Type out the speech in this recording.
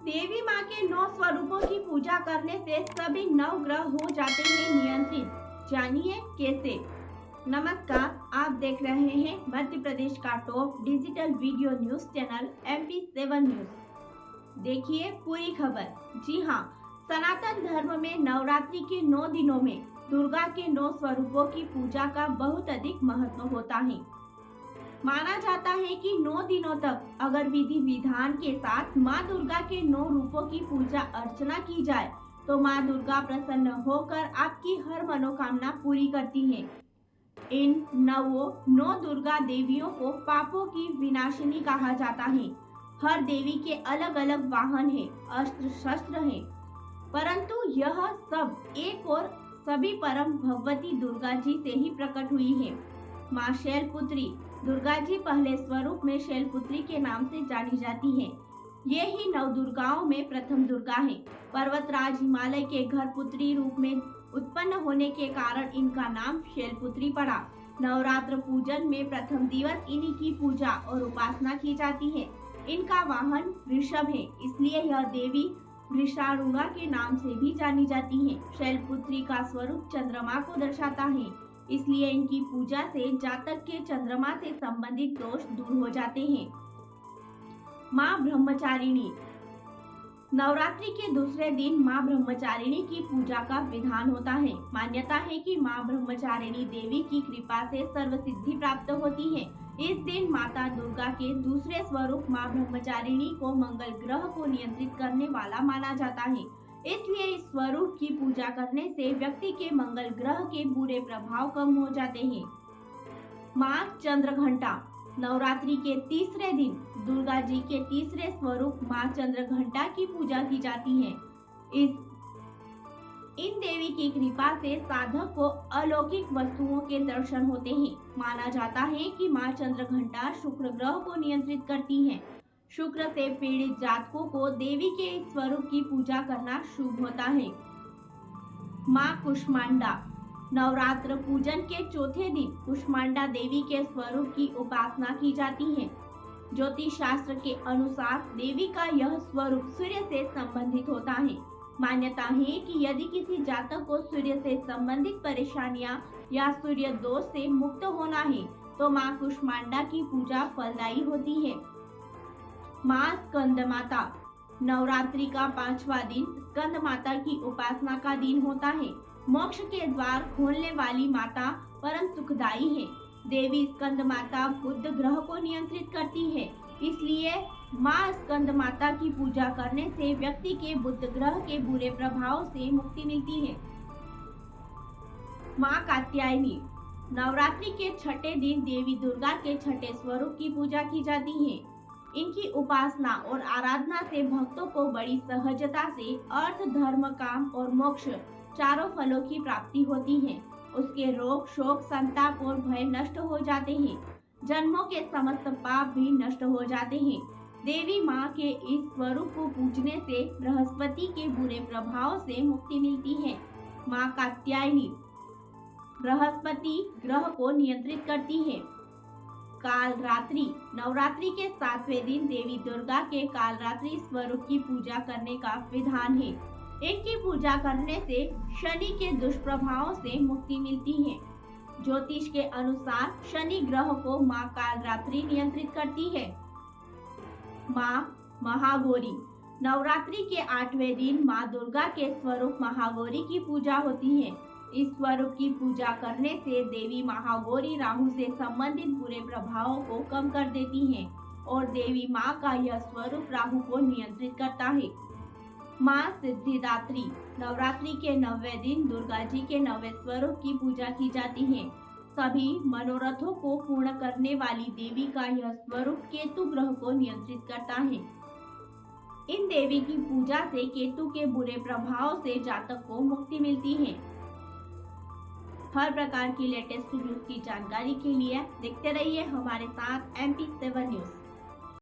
देवी माँ के 9 स्वरूपों की पूजा करने से सभी 9 ग्रह हो जाते हैं नियंत्रित। जानिए कैसे। नमस्कार, आप देख रहे हैं मध्य प्रदेश का top digital video news channel MP7 news. देखिए पूरी खबर। जी हाँ, सनातन धर्म में नवरात्रि के 9 दिनों में दुर्गा के 9 स्वरूपों की पूजा का बहुत अधिक महत्व होता है। माना जाता है कि 9 दिनों तक अगर विधि विधान के साथ माँ दुर्गा के 9 रूपों की पूजा अर्चना की जाए तो माँ दुर्गा प्रसन्न होकर आपकी हर मनोकामना पूरी करती हैं। इन 9 दुर्गा देवियों को पापों की विनाशिनी कहा जाता है। हर देवी के अलग अलग वाहन हैं, अस्त्र शस्त्र हैं, परंतु यह सब एक और सभी परम भगवती दुर्गा जी से ही प्रकट हुई है। माँ शैलपुत्री दुर्गा जी पहले स्वरूप में शैलपुत्री के नाम से जानी जाती हैं। ये ही 9 दुर्गाओं में प्रथम दुर्गा है। पर्वतराज हिमालय के घर पुत्री रूप में उत्पन्न होने के कारण इनका नाम शैलपुत्री पड़ा। नवरात्र पूजन में प्रथम दिवस इन्हीं की पूजा और उपासना की जाती है। इनका वाहन वृषभ है, इसलिए यह देवी वृषारूढ़ा के नाम से भी जानी जाती है। शैलपुत्री का स्वरूप चंद्रमा को दर्शाता है, इसलिए इनकी पूजा से जातक के चंद्रमा से संबंधित दोष दूर हो जाते हैं। माँ ब्रह्मचारिणी। नवरात्रि के दूसरे दिन माँ ब्रह्मचारिणी की पूजा का विधान होता है। मान्यता है कि माँ ब्रह्मचारिणी देवी की कृपा से सर्वसिद्धि प्राप्त होती है। इस दिन माता दुर्गा के दूसरे स्वरूप माँ ब्रह्मचारिणी को मंगल ग्रह को नियंत्रित करने वाला माना जाता है, इसलिए इस स्वरूप की पूजा करने से व्यक्ति के मंगल ग्रह के बुरे प्रभाव कम हो जाते हैं। माँ चंद्रघंटा। नवरात्रि के तीसरे दिन दुर्गा जी के तीसरे स्वरूप माँ चंद्रघंटा की पूजा की जाती है। इन देवी की कृपा से साधक को अलौकिक वस्तुओं के दर्शन होते हैं। माना जाता है कि माँ चंद्रघंटा शुक्र ग्रह को नियंत्रित करती हैं। शुक्र से पीड़ित जातकों को देवी के इस स्वरूप की पूजा करना शुभ होता है। माँ कुष्मांडा। नवरात्र पूजन के चौथे दिन कुष्मांडा देवी के स्वरूप की उपासना की जाती है। ज्योतिष शास्त्र के अनुसार देवी का यह स्वरूप सूर्य से संबंधित होता है। मान्यता है कि यदि किसी जातक को सूर्य से संबंधित परेशानियां या सूर्य दोष से मुक्त होना है तो माँ कुष्मांडा की पूजा फलदायी होती है। माँ स्कंद माता। नवरात्रि का 5वां दिन स्कंद माता की उपासना का दिन होता है। मोक्ष के द्वार खोलने वाली माता परम सुखदायी है। देवी स्कंद माता बुध ग्रह को नियंत्रित करती है, इसलिए माँ स्कंद माता की पूजा करने से व्यक्ति के बुध ग्रह के बुरे प्रभाव से मुक्ति मिलती है। माँ कात्यायनी। नवरात्रि के छठे दिन देवी दुर्गा के छठे स्वरूप की पूजा की जाती है। इनकी उपासना और आराधना से भक्तों को बड़ी सहजता से अर्थ, धर्म, काम और मोक्ष चारों फलों की प्राप्ति होती है। उसके रोग, शोक, संताप और भय नष्ट हो जाते हैं। जन्मों के समस्त पाप भी नष्ट हो जाते हैं। देवी माँ के इस स्वरूप को पूजने से बृहस्पति के बुरे प्रभाव से मुक्ति मिलती है। माँ कात्यायनी बृहस्पति ग्रह को नियंत्रित करती है। काल रात्रि। नवरात्रि के 7वें दिन देवी दुर्गा के काल रात्रि स्वरूप की पूजा करने का विधान है। इनकी पूजा करने से शनि के दुष्प्रभावों से मुक्ति मिलती है। ज्योतिष के अनुसार शनि ग्रह को माँ काल रात्रि नियंत्रित करती है। माँ महागौरी। नवरात्रि के 8वें दिन माँ दुर्गा के स्वरूप महागौरी की पूजा होती है। इस स्वरूप की पूजा करने से देवी महागौरी राहु से संबंधित बुरे प्रभावों को कम कर देती हैं और देवी माँ का यह स्वरूप राहु को नियंत्रित करता है। माँ सिद्धिदात्री। नवरात्रि के 9वें दिन दुर्गा जी के 9वें स्वरूप की पूजा की जाती है। सभी मनोरथों को पूर्ण करने वाली देवी का यह स्वरूप केतु ग्रह को नियंत्रित करता है। इन देवी की पूजा से केतु के बुरे प्रभाव से जातक को मुक्ति मिलती है। हर प्रकार की लेटेस्ट न्यूज की जानकारी के लिए देखते रहिए हमारे साथ MP7 न्यूज।